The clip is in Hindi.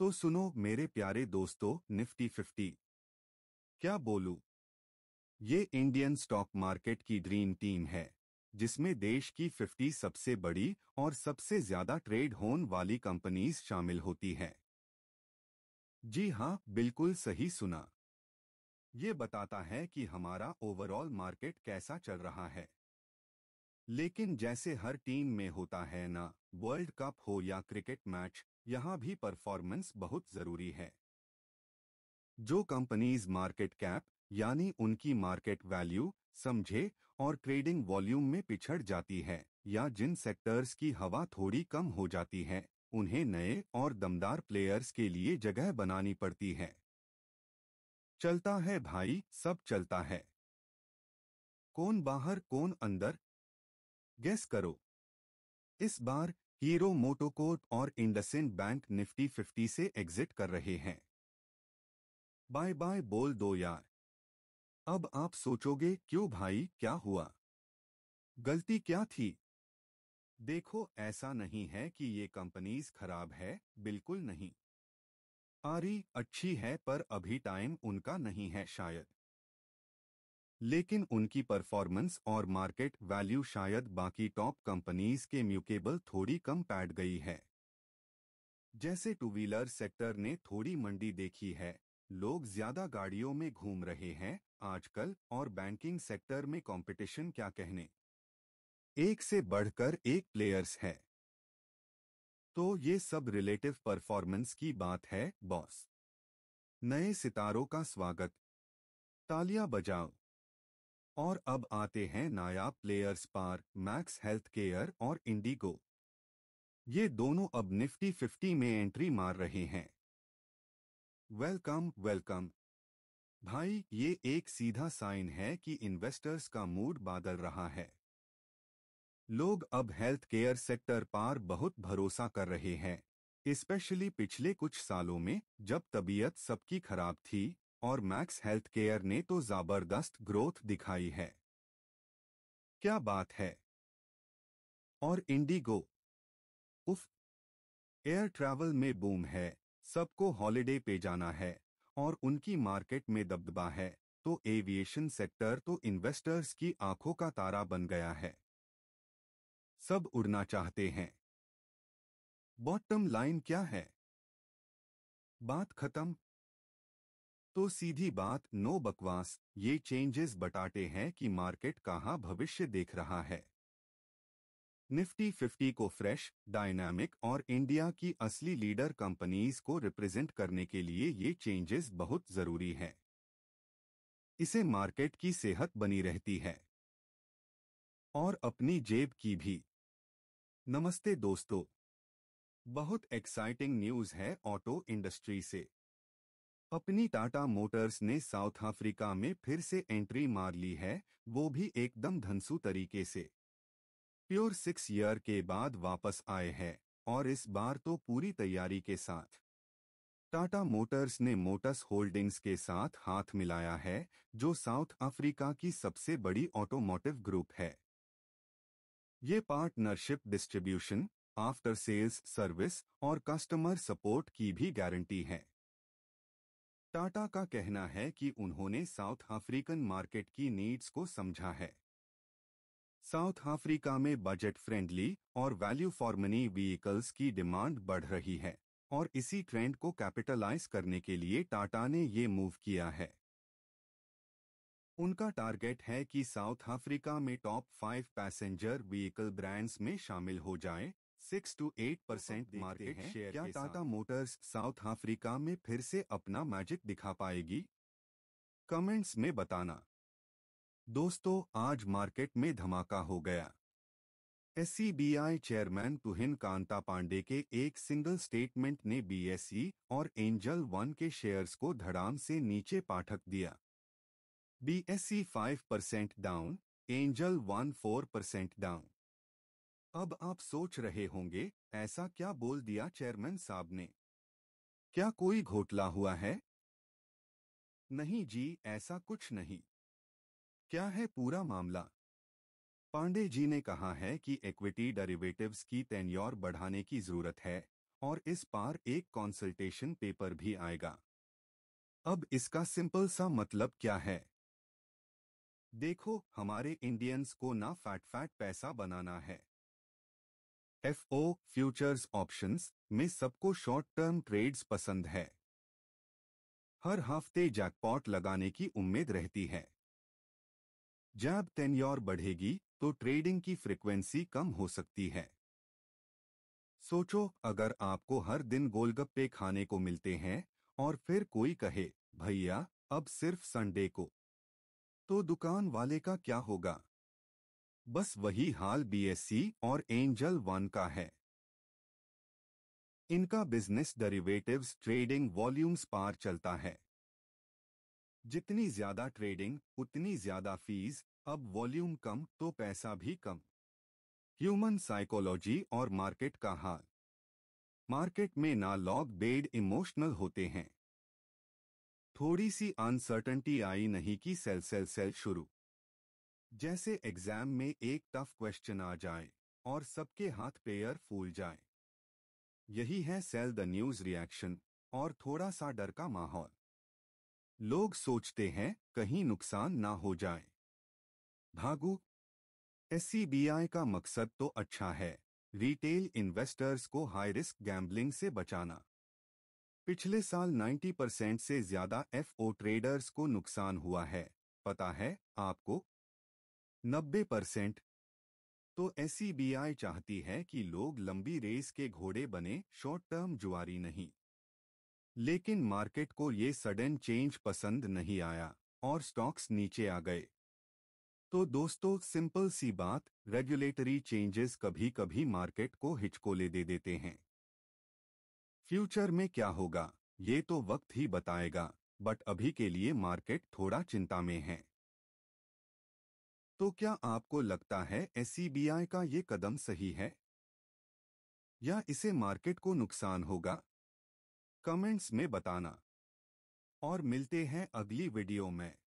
तो सुनो मेरे प्यारे दोस्तों, निफ्टी 50 क्या बोलूं। ये इंडियन स्टॉक मार्केट की ड्रीम टीम है जिसमें देश की 50 सबसे बड़ी और सबसे ज्यादा ट्रेड होने वाली कंपनीज शामिल होती हैं। जी हाँ, बिल्कुल सही सुना। ये बताता है कि हमारा ओवरऑल मार्केट कैसा चल रहा है। लेकिन जैसे हर टीम में होता है ना, वर्ल्ड कप हो या क्रिकेट मैच, यहाँ भी परफॉर्मेंस बहुत जरूरी है। जो कंपनीज मार्केट कैप यानी उनकी मार्केट वैल्यू समझे और ट्रेडिंग वॉल्यूम में पिछड़ जाती है, या जिन सेक्टर्स की हवा थोड़ी कम हो जाती है, उन्हें नए और दमदार प्लेयर्स के लिए जगह बनानी पड़ती है। चलता है भाई, सब चलता है। कौन बाहर कौन अंदर, गेस करो। इस बार हीरो मोटोकॉर्प और इंडसइंड बैंक निफ्टी 50 से एग्जिट कर रहे हैं। बाय बाय बोल दो यार। अब आप सोचोगे क्यों भाई, क्या हुआ, गलती क्या थी। देखो, ऐसा नहीं है कि ये कंपनीज खराब है, बिल्कुल नहीं। आरी अच्छी है पर अभी टाइम उनका नहीं है शायद। लेकिन उनकी परफॉर्मेंस और मार्केट वैल्यू शायद बाकी टॉप कंपनीज के म्यूकेबल थोड़ी कम पैड गई है। जैसे टू व्हीलर सेक्टर ने थोड़ी मंदी देखी है, लोग ज्यादा गाड़ियों में घूम रहे हैं आजकल, और बैंकिंग सेक्टर में कंपटीशन क्या कहने, एक से बढ़कर एक प्लेयर्स है। तो ये सब रिलेटिव परफॉर्मेंस की बात है बॉस। नए सितारों का स्वागत, तालियां बजाओ। और अब आते हैं नायाब प्लेयर्स पार, मैक्स हेल्थ केयर और इंडिगो। ये दोनों अब निफ्टी 50 में एंट्री मार रहे हैं। वेलकम वेलकम भाई, ये एक सीधा साइन है कि इन्वेस्टर्स का मूड बदल रहा है। लोग अब हेल्थ केयर सेक्टर पर बहुत भरोसा कर रहे हैं, स्पेशली पिछले कुछ सालों में जब तबीयत सबकी खराब थी, और मैक्स हेल्थ केयर ने तो जबरदस्त ग्रोथ दिखाई है। क्या बात है। और इंडिगो, उफ, एयर ट्रैवल में बूम है, सबको हॉलिडे पे जाना है और उनकी मार्केट में दबदबा है, तो एविएशन सेक्टर तो इन्वेस्टर्स की आंखों का तारा बन गया है। सब उड़ना चाहते हैं। बॉटम लाइन क्या है, बात खत्म। तो सीधी बात, नो बकवास, ये चेंजेस बताते हैं कि मार्केट कहाँ भविष्य देख रहा है। निफ्टी 50 को फ्रेश, डायनामिक और इंडिया की असली लीडर कंपनीज को रिप्रेजेंट करने के लिए ये चेंजेस बहुत जरूरी है। इसे मार्केट की सेहत बनी रहती है और अपनी जेब की भी। नमस्ते दोस्तों, बहुत एक्साइटिंग न्यूज़ है ऑटो इंडस्ट्री से। अपनी टाटा मोटर्स ने साउथ अफ्रीका में फिर से एंट्री मार ली है, वो भी एकदम धंसू तरीके से। प्योर 6 ईयर के बाद वापस आए हैं, और इस बार तो पूरी तैयारी के साथ। टाटा मोटर्स ने मोटस होल्डिंग्स के साथ हाथ मिलाया है, जो साउथ अफ्रीका की सबसे बड़ी ऑटोमोटिव ग्रुप है। ये partnership distribution, after sales service और कस्टमर सपोर्ट की भी गारंटी है। टाटा का कहना है कि उन्होंने साउथ अफ्रीकन मार्केट की नीड्स को समझा है। साउथ अफ्रीका में बजट फ्रेंडली और वैल्यू फॉर मनी व्हीकल्स की डिमांड बढ़ रही है, और इसी ट्रेंड को कैपिटलाइज करने के लिए टाटा ने ये मूव किया है। उनका टारगेट है कि साउथ अफ्रीका में टॉप 5 पैसेंजर व्हीकल ब्रांड्स में शामिल हो जाए। 6 to 8% मार्केट शेयर। क्या टाटा मोटर्स साउथ अफ्रीका में फिर से अपना मैजिक दिखा पाएगी? कमेंट्स में बताना। दोस्तों, आज मार्केट में धमाका हो गया। एससीबीआई चेयरमैन तुहिन कांता पांडे के एक सिंगल स्टेटमेंट ने बीएसई और एंजल वन के शेयर्स को धड़ाम से नीचे पाठक दिया। BSE 5% down, angel one 4% down. अब आप सोच रहे होंगे, ऐसा क्या बोल दिया चेयरमैन साहब ने? क्या कोई घोटाला हुआ है? नहीं जी, ऐसा कुछ नहीं। क्या है पूरा मामला? पांडे जी ने कहा है कि इक्विटी डेरिवेटिव्स की टेन्योर बढ़ाने की जरूरत है, और इस बार एक कंसल्टेशन पेपर भी आएगा। अब इसका सिंपल सा मतलब क्या है? देखो, हमारे इंडियंस को ना फैट पैसा बनाना है। एफओ फ्यूचर्स ऑप्शंस में सबको शॉर्ट टर्म ट्रेड्स पसंद है। हर हफ्ते जैकपॉट लगाने की उम्मीद रहती है। जब टेन्योर बढ़ेगी तो ट्रेडिंग की फ्रीक्वेंसी कम हो सकती है। सोचो, अगर आपको हर दिन गोलगप्पे खाने को मिलते हैं और फिर कोई कहे, भैया अब सिर्फ संडे को, तो दुकान वाले का क्या होगा? बस वही हाल बीएससी और एंजल वन का है। इनका बिजनेस डेरिवेटिव्स ट्रेडिंग वॉल्यूम्स पार चलता है। जितनी ज्यादा ट्रेडिंग उतनी ज्यादा फीस। अब वॉल्यूम कम तो पैसा भी कम। ह्यूमन साइकोलॉजी और मार्केट का हाल। मार्केट में ना लॉग बेड इमोशनल होते हैं। थोड़ी सी अनसर्टनिटी आई नहीं कि सेल सेल सेल शुरू। जैसे एग्जाम में एक टफ क्वेश्चन आ जाए और सबके हाथ पैर फूल जाए। यही है सेल द न्यूज रिएक्शन और थोड़ा सा डर का माहौल। लोग सोचते हैं कहीं नुकसान ना हो जाए, भागो। एससीबीआई का मकसद तो अच्छा है, रिटेल इन्वेस्टर्स को हाई रिस्क गैम्बलिंग से बचाना। पिछले साल 90% से ज्यादा एफओ ट्रेडर्स को नुकसान हुआ है, पता है आपको? 90%। तो एससीबीआई चाहती है कि लोग लंबी रेस के घोड़े बने, शॉर्ट टर्म जुआरी नहीं। लेकिन मार्केट को ये सडन चेंज पसंद नहीं आया और स्टॉक्स नीचे आ गए। तो दोस्तों, सिंपल सी बात, रेगुलेटरी चेंजेस कभी कभी मार्केट को हिचकोले दे देते हैं। फ्यूचर में क्या होगा ये तो वक्त ही बताएगा, बट अभी के लिए मार्केट थोड़ा चिंता में है। तो क्या आपको लगता है एससीबीआई का ये कदम सही है या इसे मार्केट को नुकसान होगा? कमेंट्स में बताना। और मिलते हैं अगली वीडियो में।